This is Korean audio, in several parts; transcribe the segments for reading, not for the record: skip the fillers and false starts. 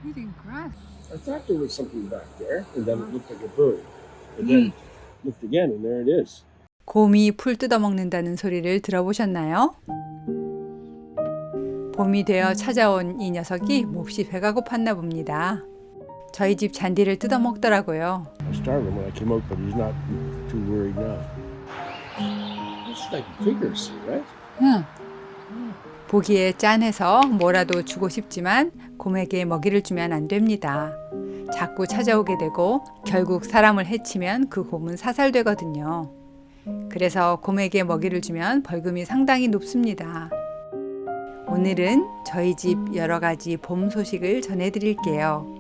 Eating grass. I thought there was something back there, and then it looked like a bird. But then looked again, and there it is. 곰이 풀 뜯어먹는다는 소리를 들어보셨나요? 봄이 되어 찾아온 이 녀석이 몹시 배가 고팠나 봅니다. 저희 집 잔디를 뜯어먹더라고요. I starved him when I came out, but he's not too worried now. It's like figures, right? 응. 보기에 짠해서 뭐라도 주고 싶지만 곰에게 먹이를 주면 안 됩니다. 자꾸 찾아오게 되고 결국 사람을 해치면 그 곰은 사살되거든요. 그래서 곰에게 먹이를 주면 벌금이 상당히 높습니다. 오늘은 저희 집 여러 가지 봄 소식을 전해드릴게요.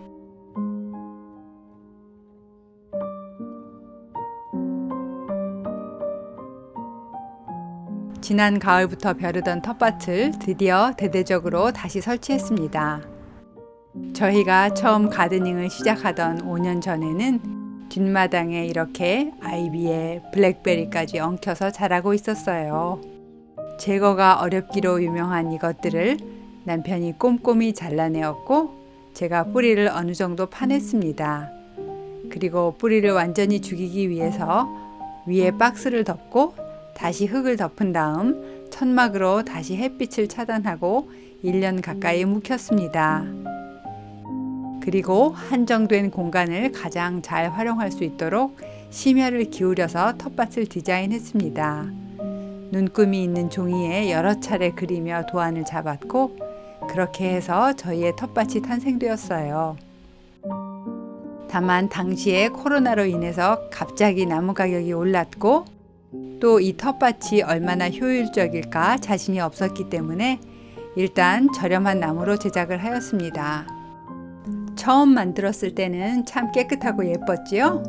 지난 가을부터 벼르던 텃밭을 드디어 대대적으로 다시 설치했습니다. 저희가 처음 가드닝을 시작하던 5년 전에는 뒷마당에 이렇게 아이비에 블랙베리까지 엉켜서 자라고 있었어요. 제거가 어렵기로 유명한 이것들을 남편이 꼼꼼히 잘라내었고 제가 뿌리를 어느 정도 파냈습니다. 그리고 뿌리를 완전히 죽이기 위해서 위에 박스를 덮고 다시 흙을 덮은 다음 천막으로 다시 햇빛을 차단하고 1년 가까이 묵혔습니다. 그리고 한정된 공간을 가장 잘 활용할 수 있도록 심혈을 기울여서 텃밭을 디자인했습니다. 눈금이 있는 종이에 여러 차례 그리며 도안을 잡았고 그렇게 해서 저희의 텃밭이 탄생되었어요. 다만 당시에 코로나로 인해서 갑자기 나무 가격이 올랐고 또 이 텃밭이 얼마나 효율적일까 자신이 없었기 때문에 일단 저렴한 나무로 제작을 하였습니다. 처음 만들었을 때는 참 깨끗하고 예뻤지요?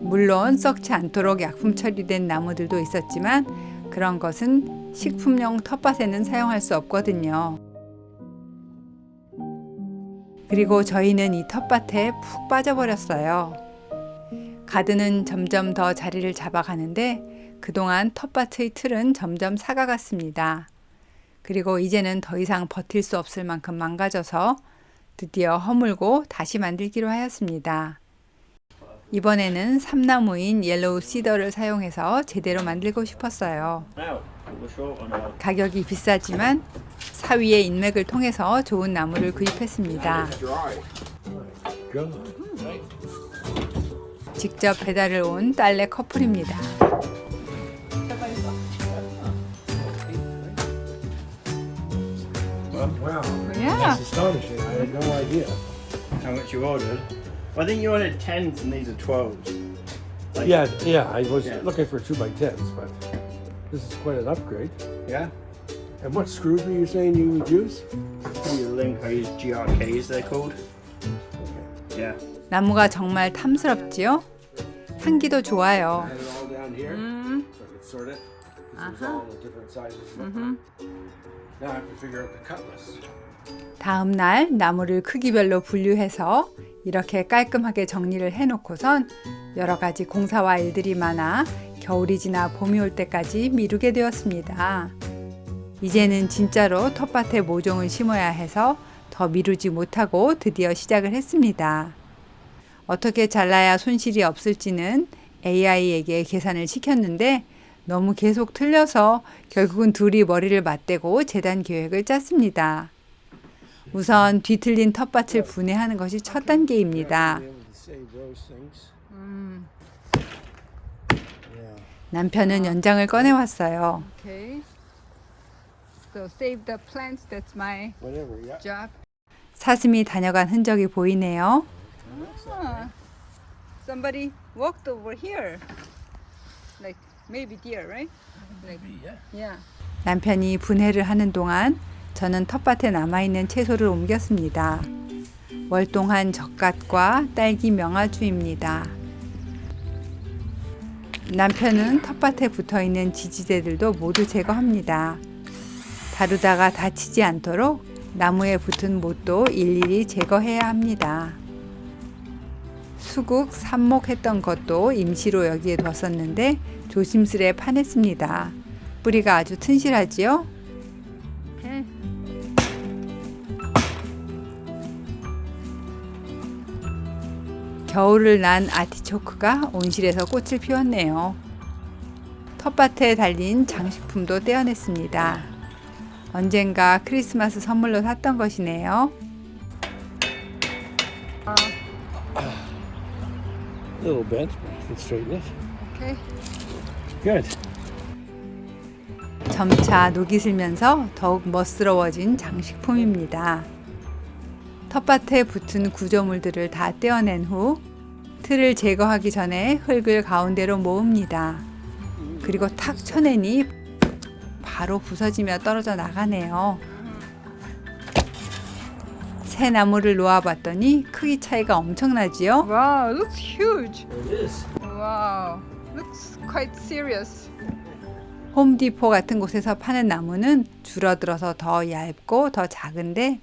물론 썩지 않도록 약품 처리된 나무들도 있었지만 그런 것은 식품용 텃밭에는 사용할 수 없거든요. 그리고 저희는 이 텃밭에 푹 빠져버렸어요. 가드는 점점 더 자리를 잡아가는데 그동안 텃밭의 틀은 점점 사가갔습니다. 그리고 이제는 더 이상 버틸 수 없을 만큼 망가져서 드디어 허물고 다시 만들기로 하였습니다. 이번에는 삼나무인 옐로우 시더를 사용해서 제대로 만들고 싶었어요. 가격이 비싸지만 사위의 인맥을 통해서 좋은 나무를 구입했습니다. 직접 배달을 온 딸내 커플입니다. Wow, Yeah. that's astonishing. I had no idea. How much you ordered? I think you ordered 10s and these are 12s. Like, Yeah, I was Yeah. looking for 2x10s, but this is quite an upgrade. Yeah? And what screws were you saying you would use? Give you a link. I use GRKs, they're called. Yeah. 나무가 정말 탐스럽지요? 향기도 좋아요. I had it all down here, so I could sort it. This was all the different sizes. Now I have to figure out the cut list. 다음 날 나무를 크기별로 분류해서 이렇게 깔끔하게 정리를 해놓고선 여러 가지 공사와 일들이 많아 겨울이 지나 봄이 올 때까지 미루게 되었습니다. 이제는 진짜로 텃밭에 모종을 심어야 해서 더 미루지 못하고 드디어 시작을 했습니다. 어떻게 잘라야 손실이 없을지는 AI에게 계산을 시켰는데 너무 계속 틀려서 결국은 둘이 머리를 맞대고 재단 계획을 짰습니다. 우선 뒤틀린 텃밭을 분해하는 것이 첫 단계입니다. Be able to save those things. Yeah. 남편은 연장을 꺼내왔어요. Okay. So save the plants. That's my Whatever. Yeah. job. 사슴이 다녀간 흔적이 보이네요. Ah, somebody walked over here. Like maybe deer, right? Like, yeah. 남편이 분해를 하는 동안 저는 텃밭에 남아있는 채소를 옮겼습니다. 월동한 젓갓과 딸기 명아주입니다. 남편은 텃밭에 붙어있는 지지대들도 모두 제거합니다. 다루다가 다치지 않도록 나무에 붙은 못도 일일이 제거해야 합니다. 수국 삽목했던 것도 임시로 여기에 뒀었는데 조심스레 파냈습니다. 뿌리가 아주 튼실하지요? 겨울을 난 아티초크가 온실에서 꽃을 피웠네요. 텃밭에 달린 장식품도 떼어냈습니다. 언젠가 크리스마스 선물로 샀던 것이네요. A little bent, but you can straighten it. Okay. Good. 점차 녹이 슬면서 더욱 멋스러워진 장식품입니다. 텃밭에 붙은 구조물들을 다 떼어낸 후 틀을 제거하기 전에 흙을 가운데로 모읍니다. 그리고 탁 쳐내니 바로 부서지며 떨어져 나가네요. 새 나무를 놓아봤더니 크기 차이가 엄청나지요? Wow, looks huge. It is. Wow, looks quite serious. 홈디포 같은 곳에서 파는 나무는 줄어들어서 더 얇고 더 작은데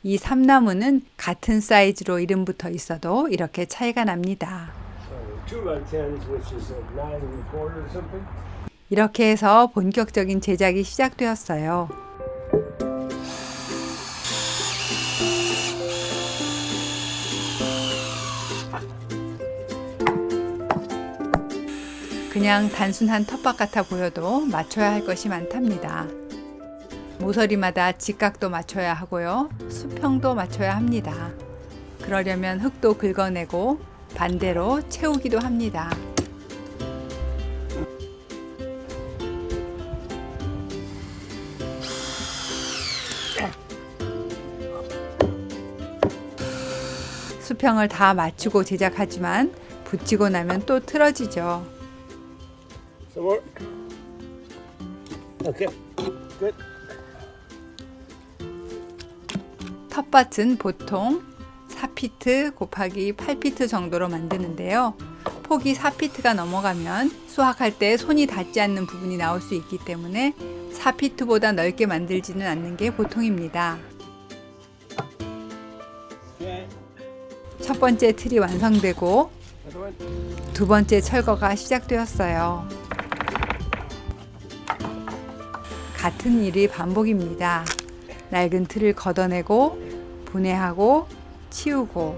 이 삼나무는 같은 사이즈로 이름 붙어 있어도 이렇게 차이가 납니다. So 2x10s, which is 9 1/4 or something. 이렇게 해서 본격적인 제작이 시작되었어요. 그냥 단순한 텃밭 같아 보여도 맞춰야 할 것이 많답니다. 모서리마다 직각도 맞춰야 하고요. 수평도 맞춰야 합니다. 그러려면 흙도 긁어내고 반대로 채우기도 합니다. 수평을 다 맞추고 제작하지만 붙이고 나면 또 틀어지죠. Some more. Okay. Good. 텃밭은 보통 4피트 곱하기 8피트 정도로 만드는데요. 폭이 4피트가 넘어가면 수확할 때 손이 닿지 않는 부분이 나올 수 있기 때문에 4피트보다 넓게 만들지는 않는 게 보통입니다. Okay. 첫 번째 틀이 완성되고 Another one. 두 번째 철거가 시작되었어요. 같은 일이 반복입니다. 낡은 틀을 걷어내고 분해하고 치우고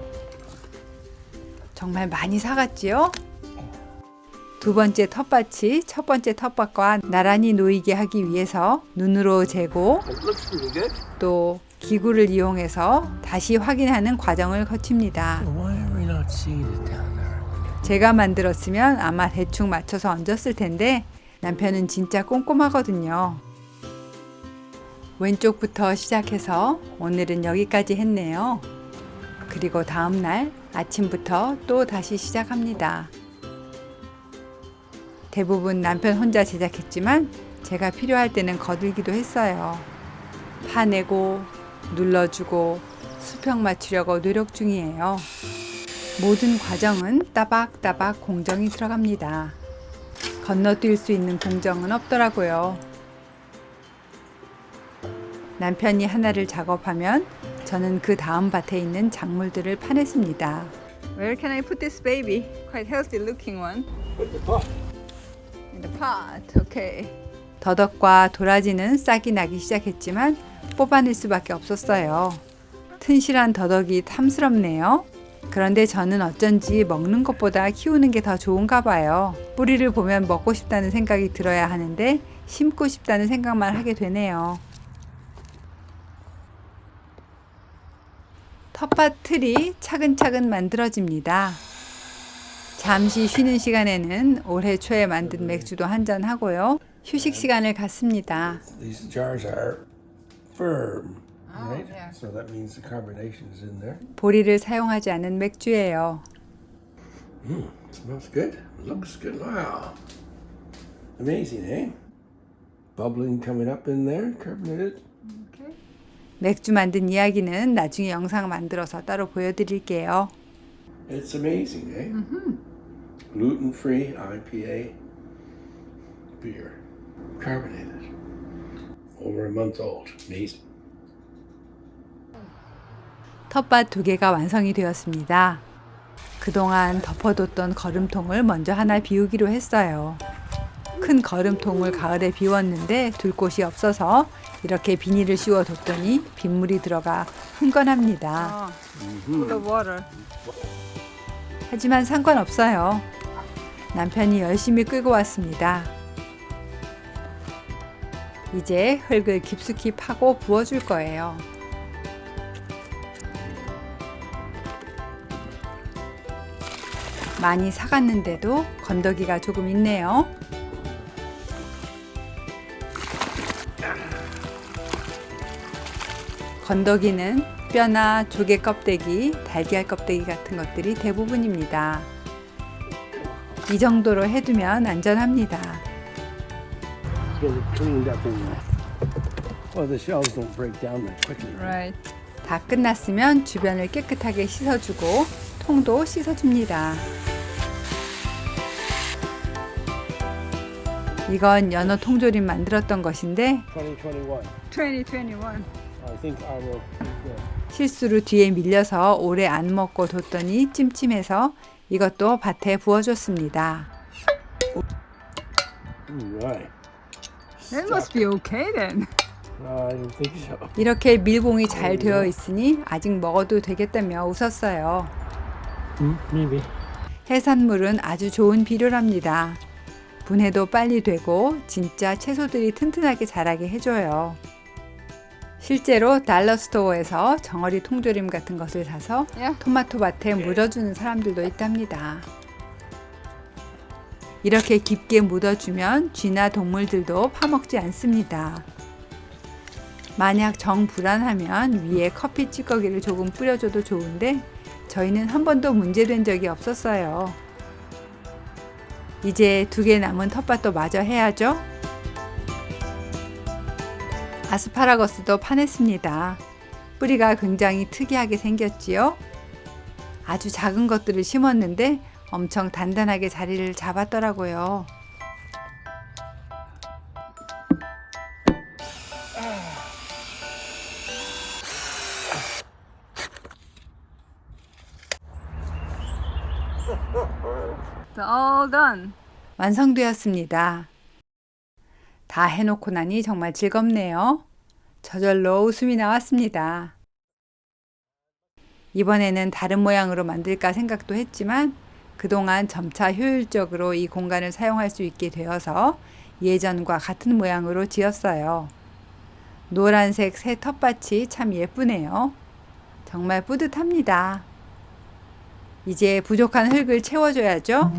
정말 많이 사갔지요? 두 번째 텃밭이 첫 번째 텃밭과 나란히 놓이게 하기 위해서 눈으로 재고 It looks pretty good. 또 기구를 이용해서 다시 확인하는 과정을 거칩니다. Why are we not seeing it down there? 제가 만들었으면 아마 대충 맞춰서 얹었을 텐데 남편은 진짜 꼼꼼하거든요. 왼쪽부터 시작해서 오늘은 여기까지 했네요. 그리고 다음 날 아침부터 또 다시 시작합니다. 대부분 남편 혼자 제작했지만 제가 필요할 때는 거들기도 했어요. 파내고 눌러주고 수평 맞추려고 노력 중이에요. 모든 과정은 따박따박 공정이 들어갑니다. 건너뛸 수 있는 공정은 없더라고요. 남편이 하나를 작업하면 저는 그 다음 밭에 있는 작물들을 파냈습니다. Where can I put this baby? Quite healthy looking one. Put the pot. In the pot. Okay. 더덕과 도라지는 싹이 나기 시작했지만 뽑아낼 수밖에 없었어요. 튼실한 더덕이 탐스럽네요. 그런데 저는 어쩐지 먹는 것보다 키우는 게 더 좋은가 봐요. 뿌리를 보면 먹고 싶다는 생각이 들어야 하는데 심고 싶다는 생각만 하게 되네요. 텃밭 틀이 차근차근 만들어집니다. 잠시 쉬는 시간에는 올해 초에 만든 맥주도 한잔 하고요. 휴식 시간을 갖습니다. These jars are firm, right? yeah. So that means the carbonation is in there. 보리를 사용하지 않은 맥주예요. Smells good. Looks good. Wow. Amazing, eh? Bubbling coming up in there, carbonated. Okay. 맥주 만든 이야기는 나중에 영상 만들어서 따로 보여드릴게요. It's amazing, eh? Gluten-free IPA beer. Carbonated. Over a month old. Amazing. 텃밭 2개가 완성이 되었습니다. 그동안 덮어뒀던 거름통을 먼저 하나 비우기로 했어요. 큰 거름통을 가을에 비웠는데 둘 곳이 없어서 이렇게 비닐을 씌워뒀더니 빗물이 들어가 흥건합니다. Full of water. 하지만 상관없어요. 남편이 열심히 끌고 왔습니다. 이제 흙을 깊숙이 파고 부어줄 거예요. 많이 삭았는데도 건더기가 조금 있네요. 건더기는 뼈나 조개 껍데기, 달걀 껍데기 같은 것들이 대부분입니다. 이 정도로 해두면 안전합니다. Get it cleaned up in there. Well, the shells don't break down that quickly. Right. 다 끝났으면 주변을 깨끗하게 씻어주고 통도 씻어줍니다. 이건 연어 통조림 만들었던 것인데 2021. 2021. I think I will. 실수로 뒤에 밀려서 오래 안 먹고 뒀더니 찜찜해서 이것도 밭에 부어줬습니다. Right. That must be okay then. I don't think so. 이렇게 밀봉이 잘 되어 있으니 아직 먹어도 되겠다며 웃었어요. Maybe. 해산물은 아주 좋은 비료랍니다. 분해도 빨리 되고 진짜 채소들이 튼튼하게 자라게 해줘요. 실제로 달러 스토어에서 정어리 통조림 같은 것을 사서 Yeah. 토마토 밭에 묻어주는 사람들도 있답니다. 이렇게 깊게 묻어주면 쥐나 동물들도 파먹지 않습니다. 만약 정 불안하면 위에 커피 찌꺼기를 조금 뿌려줘도 좋은데 저희는 한 번도 문제된 적이 없었어요. 이제 2개 남은 텃밭도 마저 해야죠. 아스파라거스도 파냈습니다. 뿌리가 굉장히 특이하게 생겼지요. 아주 작은 것들을 심었는데 엄청 단단하게 자리를 잡았더라고요. It's all done. 완성되었습니다. 다 해놓고 나니 정말 즐겁네요. 저절로 웃음이 나왔습니다. 이번에는 다른 모양으로 만들까 생각도 했지만 그동안 점차 효율적으로 이 공간을 사용할 수 있게 되어서 예전과 같은 모양으로 지었어요. 노란색 새 텃밭이 참 예쁘네요. 정말 뿌듯합니다. 이제 부족한 흙을 채워줘야죠.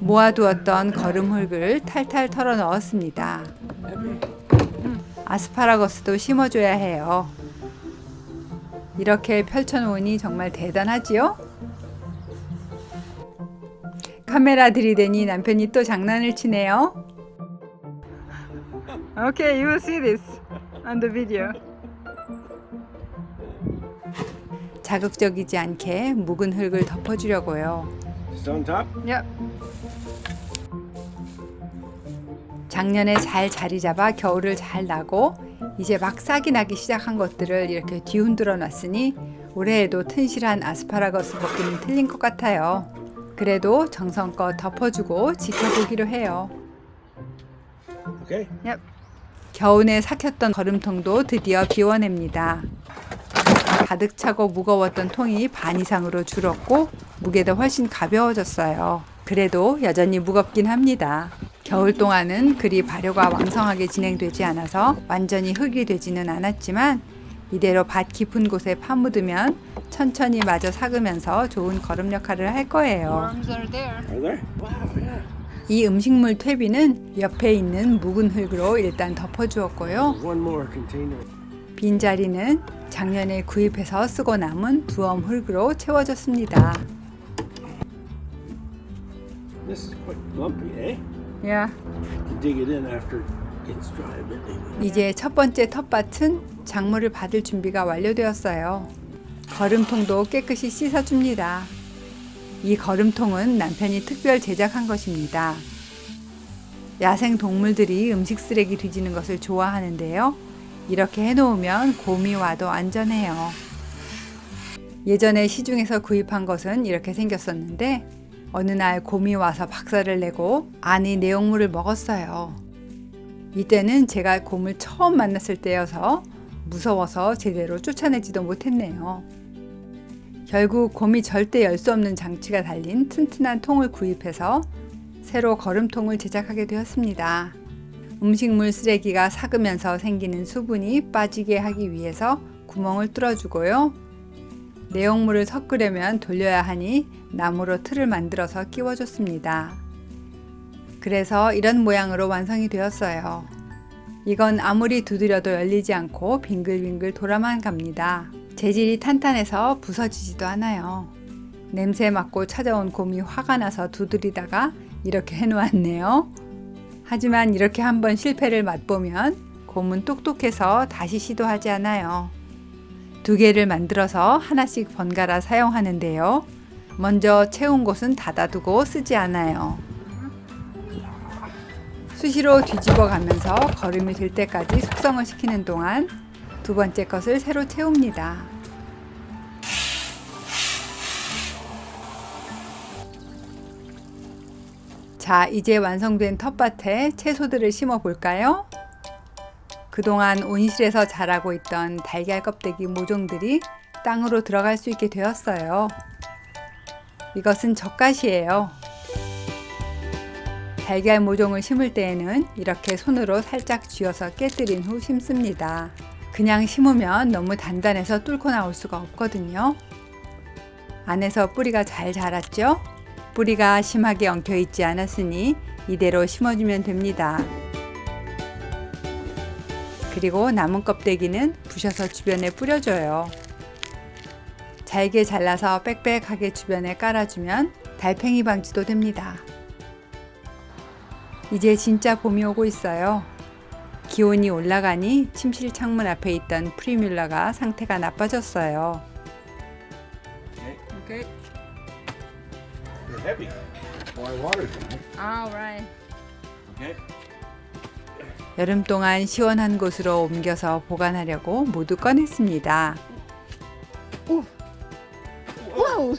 모아두었던 거름 흙을 탈탈 털어 넣었습니다. 아스파라거스도 심어줘야 해요. 이렇게 펼쳐놓으니 정말 대단하지요? 카메라 들이대니 남편이 또 장난을 치네요. Okay, you will see this on the video. 자극적이지 않게 묵은 흙을 덮어주려고요. Just on top? Yep. 작년에 잘 자리 잡아 겨울을 잘 나고 이제 막 싹이 나기 시작한 것들을 이렇게 뒤흔들어 놨으니 올해에도 튼실한 아스파라거스 볶기는 틀린 것 같아요. 그래도 정성껏 덮어주고 지켜보기로 해요. Okay. Yep. 겨우내 삭혔던 거름통도 드디어 비워냅니다. 가득 차고 무거웠던 통이 반 이상으로 줄었고 무게도 훨씬 가벼워졌어요. 그래도 여전히 무겁긴 합니다. 겨울 동안은 그리 발효가 왕성하게 진행되지 않아서 완전히 흙이 되지는 않았지만 이대로 밭 깊은 곳에 파묻으면 천천히 마저 삭으면서 좋은 거름 역할을 할 거예요. Worms are there. Are there? Wow, yeah. 이 음식물 퇴비는 옆에 있는 묵은 흙으로 일단 덮어주었고요. One more container. 빈자리는 작년에 구입해서 쓰고 남은 두엄 흙으로 채워졌습니다. This is quite lumpy, eh? Yeah. To dig it in after it gets dry a bit. 이제 첫 번째 텃밭은 작물을 받을 준비가 완료되었어요. 거름통도 깨끗이 씻어줍니다. 이 거름통은 남편이 특별 제작한 것입니다. 야생 동물들이 음식 쓰레기 뒤지는 것을 좋아하는데요. 이렇게 해놓으면 곰이 와도 안전해요. 예전에 시중에서 구입한 것은 이렇게 생겼었는데 어느 날 곰이 와서 박살을 내고 안의 내용물을 먹었어요. 이때는 제가 곰을 처음 만났을 때여서 무서워서 제대로 쫓아내지도 못했네요. 결국 곰이 절대 열 수 없는 장치가 달린 튼튼한 통을 구입해서 새로 거름통을 제작하게 되었습니다. 음식물 쓰레기가 삭으면서 생기는 수분이 빠지게 하기 위해서 구멍을 뚫어주고요. 내용물을 섞으려면 돌려야 하니 나무로 틀을 만들어서 끼워줬습니다. 그래서 이런 모양으로 완성이 되었어요. 이건 아무리 두드려도 열리지 않고 빙글빙글 돌아만 갑니다. 재질이 탄탄해서 부서지지도 않아요. 냄새 맡고 찾아온 곰이 화가 나서 두드리다가 이렇게 해놓았네요. 하지만 이렇게 한번 실패를 맛보면 곰은 똑똑해서 다시 시도하지 않아요. 2개를 만들어서 하나씩 번갈아 사용하는데요. 먼저 채운 곳은 닫아두고 쓰지 않아요. 수시로 뒤집어 가면서 거름이 될 때까지 숙성을 시키는 동안 2번째 것을 새로 채웁니다. 자, 이제 완성된 텃밭에 채소들을 심어 볼까요? 그동안 온실에서 자라고 있던 달걀 껍데기 모종들이 땅으로 들어갈 수 있게 되었어요. 이것은 젓갓이에요. 달걀 모종을 심을 때에는 이렇게 손으로 살짝 쥐어서 깨뜨린 후 심습니다. 그냥 심으면 너무 단단해서 뚫고 나올 수가 없거든요. 안에서 뿌리가 잘 자랐죠? 뿌리가 심하게 엉켜 있지 않았으니 이대로 심어주면 됩니다. 그리고 남은 껍데기는 부셔서 주변에 뿌려줘요. 잘게 잘라서 빽빽하게 주변에 깔아주면 달팽이 방지도 됩니다. 이제 진짜 봄이 오고 있어요. 기온이 올라가니 침실 창문 앞에 있던 프리뮬라가 상태가 나빠졌어요. Okay. They're heavy. Why water them? All right. Okay. 여름 동안 시원한 곳으로 옮겨서 보관하려고 모두 꺼냈습니다. Whoa.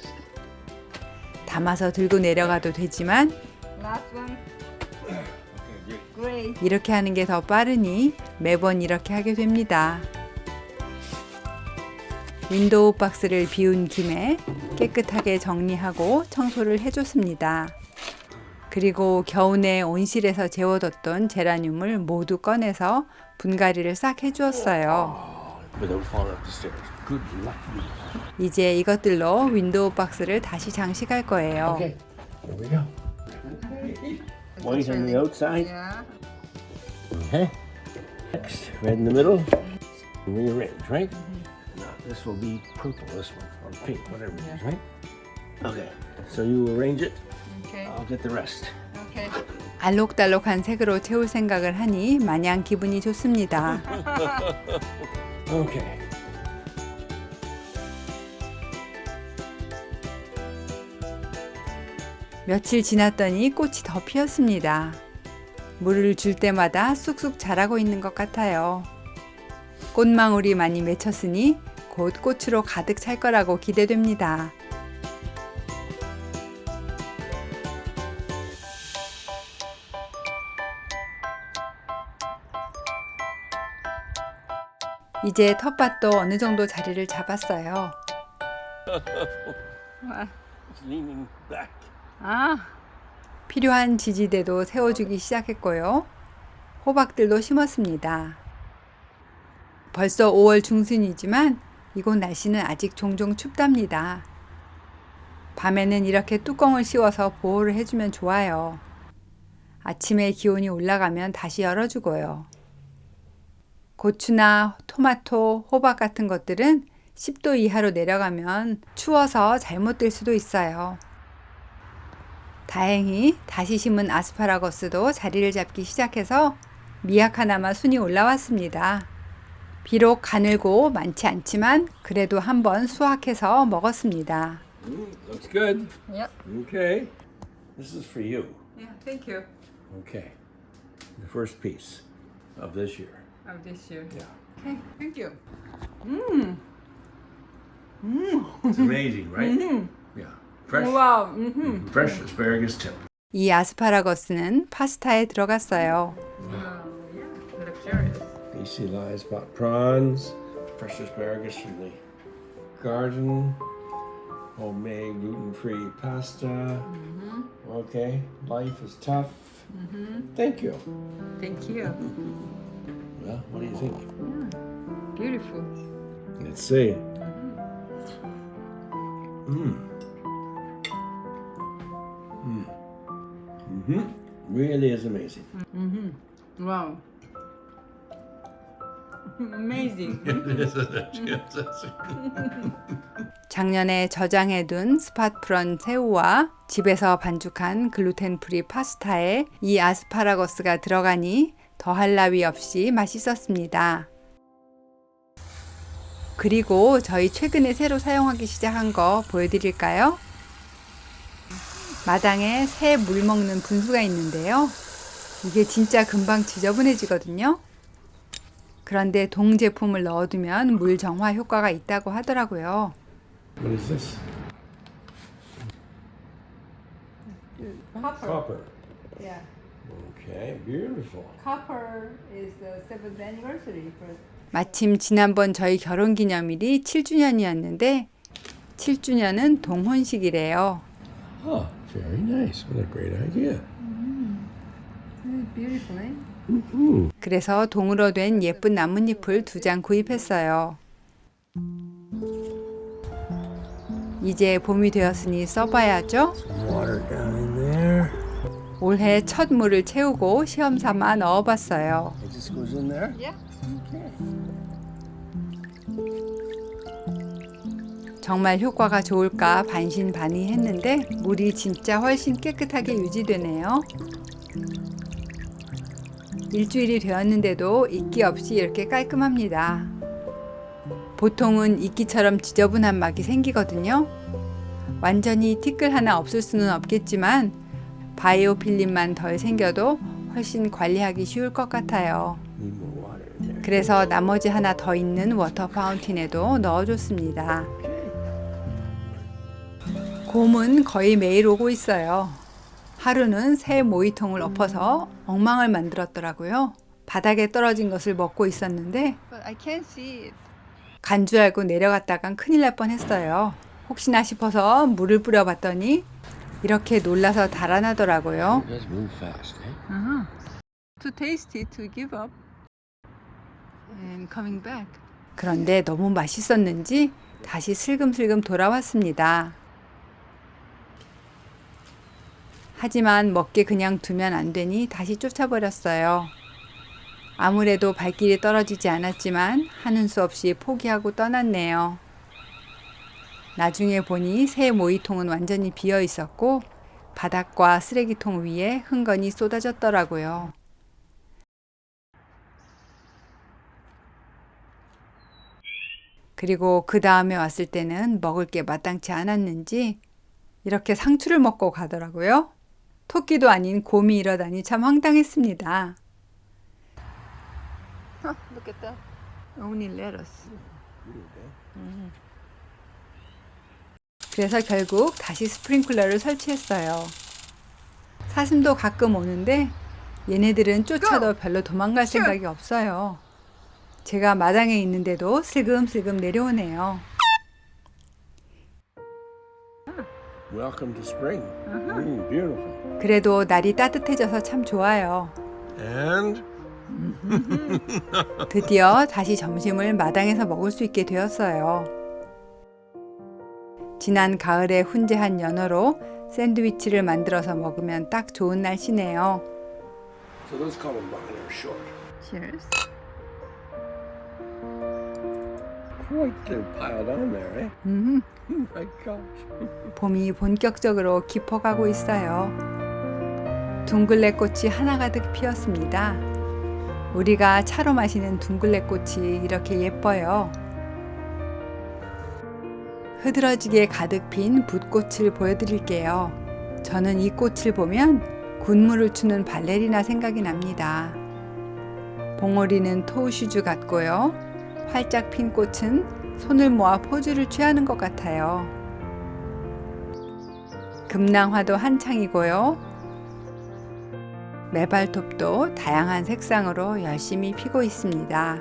담아서 들고 내려가도 되지만 Last one. Okay, good. Great. 이렇게 하는 게 더 빠르니 매번 이렇게 하게 됩니다. 윈도우 박스를 비운 김에 깨끗하게 정리하고 청소를 해줬습니다. 그리고 겨우내 온실에서 재워뒀던 제라늄을 모두 꺼내서 분갈이를 싹 해주었어요. Without falling up the stairs. Good luck. 이제 이것들로 윈도우 박스를 다시 장식할 거예요. Okay, here we go. White on the outside. Yeah. Okay. Next, red in the middle. Rearrange, right? Now this will be purple, this one, or pink, whatever it is, right? Okay. So you arrange it. Okay. I'll get the rest. Okay. 알록달록한 색으로 채울 생각을 하니 마냥 기분이 좋습니다. Okay. 며칠 지났더니 꽃이 더 피었습니다. 물을 줄 때마다 쑥쑥 자라고 있는 것 같아요. 꽃망울이 많이 맺혔으니 곧 꽃으로 가득 찰 거라고 기대됩니다. 이제 텃밭도 어느 정도 자리를 잡았어요. What? It's leaning back. Ah. 필요한 지지대도 세워주기 시작했고요. 호박들도 심었습니다. 벌써 5월 중순이지만 이곳 날씨는 아직 종종 춥답니다. 밤에는 이렇게 뚜껑을 씌워서 보호를 해주면 좋아요. 아침에 기온이 올라가면 다시 열어주고요. 고추나 토마토, 호박 같은 것들은 10도 이하로 내려가면 추워서 잘못될 수도 있어요. 다행히 다시 심은 아스파라거스도 자리를 잡기 시작해서 미약하나마 순이 올라왔습니다. 비록 가늘고 많지 않지만 그래도 한번 수확해서 먹었습니다. Looks good. Yep. Okay. This is for you. Yeah, thank you. Okay. The first piece of this year. Of this year. Yeah. Okay, thank you. It's amazing, right? Yeah. Fresh. wow. Fresh asparagus tip. 이 아스파라거스는 파스타에 들어갔어요. Luxurious. BC live spot prawns. Fresh asparagus from the garden. homemade gluten-free pasta. Okay, life is tough. Thank you. Thank you. Well, what do you think? Beautiful. Let's see. Really is amazing. Wow. Amazing. 작년에 저장해둔 스팟프런 새우와 집에서 반죽한 글루텐 프리 파스타에 이 아스파라거스가 들어가니 더할 나위 없이 맛있었습니다. 그리고 저희 최근에 새로 사용하기 시작한 거 보여드릴까요? 마당에 새 물 먹는 분수가 있는데요. 이게 진짜 금방 지저분해지거든요. 그런데 동 제품을 넣어두면 물 정화 효과가 있다고 하더라고요. What is this? Copper. Yeah, Okay, beautiful. copper is the 7th anniversary. 마침 지난번 저희 결혼 기념일이 7주년이었는데 7주년은 동혼식이래요. Oh, very nice. What a great idea. Beautiful, eh? 그래서 동으로 된 예쁜 나뭇잎을 2장 구입했어요. 이제 봄이 되었으니 써봐야죠. Some water down in there. 올해 첫 물을 채우고 시험 삼아 넣어봤어요. It just goes in there? Yeah. 정말 효과가 좋을까 반신반의했는데 물이 진짜 훨씬 깨끗하게 유지되네요. 일주일이 되었는데도 이끼 없이 이렇게 깔끔합니다. 보통은 이끼처럼 지저분한 막이 생기거든요. 완전히 티끌 하나 없을 수는 없겠지만 바이오 필름만 덜 생겨도 훨씬 관리하기 쉬울 것 같아요. Need more water in there. 그래서 나머지 하나 더 있는 워터 파운틴에도 넣어줬습니다. 곰은 거의 매일 오고 있어요. 하루는 새 모이통을 엎어서 엉망을 만들었더라고요. 바닥에 떨어진 것을 먹고 있었는데 But I can't see it. 간 줄 알고 내려갔다간 큰일 날 뻔했어요. 혹시나 싶어서 물을 뿌려봤더니 이렇게 놀라서 달아나더라고요. It does move fast, eh? Too tasty to give up. And coming back. 그런데 너무 맛있었는지 다시 슬금슬금 돌아왔습니다. 하지만 먹게 그냥 두면 안 되니 다시 쫓아버렸어요. 아무래도 발길이 떨어지지 않았지만 하는 수 없이 포기하고 떠났네요. 나중에 보니 새 모이통은 완전히 비어 있었고 바닥과 쓰레기통 위에 흥건히 쏟아졌더라고요. 그리고 그 다음에 왔을 때는 먹을 게 마땅치 않았는지 이렇게 상추를 먹고 가더라고요. 토끼도 아닌 곰이 이러다니 참 황당했습니다. Look at that. Only lettuce. 그래서 결국 다시 스프링클러를 설치했어요. 사슴도 가끔 오는데 얘네들은 쫓아도 별로 도망갈 생각이 없어요. 제가 마당에 있는데도 슬금슬금 내려오네요. Welcome to spring. Beautiful. 그래도 날이 따뜻해져서 참 좋아요. And 드디어 다시 점심을 마당에서 먹을 수 있게 되었어요. 지난 가을에 훈제한 연어로 샌드위치를 만들어서 먹으면 딱 좋은 날씨네요. so those columbine are short. Cheers. Quite piled on there, eh? Oh my gosh. 봄이 본격적으로 깊어가고 있어요. 둥글레꽃이 하나가득 피었습니다. 우리가 차로 마시는 둥글레꽃이 이렇게 예뻐요. 흐드러지게 가득 핀 붓꽃을 보여드릴게요. 저는 이 꽃을 보면 군무를 추는 발레리나 생각이 납니다. 봉오리는 토우슈즈 같고요. 활짝 핀 꽃은 손을 모아 포즈를 취하는 것 같아요. 금낭화도 한창이고요. 매발톱도 다양한 색상으로 열심히 피고 있습니다.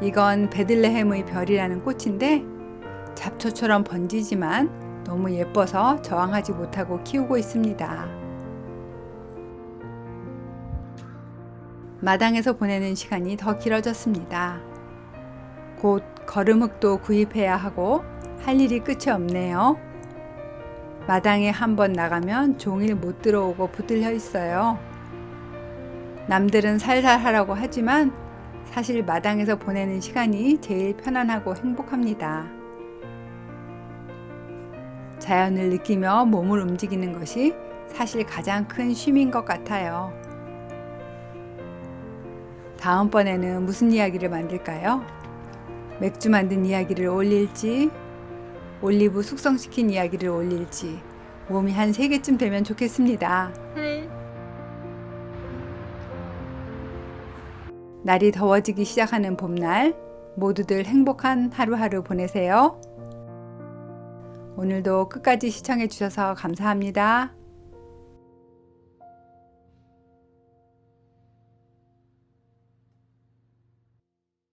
이건 베들레헴의 별이라는 꽃인데 잡초처럼 번지지만 너무 예뻐서 저항하지 못하고 키우고 있습니다. 마당에서 보내는 시간이 더 길어졌습니다. 곧 거름흙도 구입해야 하고 할 일이 끝이 없네요. 마당에 한번 나가면 종일 못 들어오고 붙들려 있어요. 남들은 살살 하라고 하지만 사실 마당에서 보내는 시간이 제일 편안하고 행복합니다. 자연을 느끼며 몸을 움직이는 것이 사실 가장 큰 쉼인 것 같아요. 다음번에는 무슨 이야기를 만들까요? 맥주 만든 이야기를 올릴지, 올리브 숙성시킨 이야기를 올릴지, 몸이 한 3개쯤 되면 좋겠습니다. 날이 더워지기 시작하는 봄날, 모두들 행복한 하루하루 보내세요. 오늘도 끝까지 시청해 주셔서 감사합니다.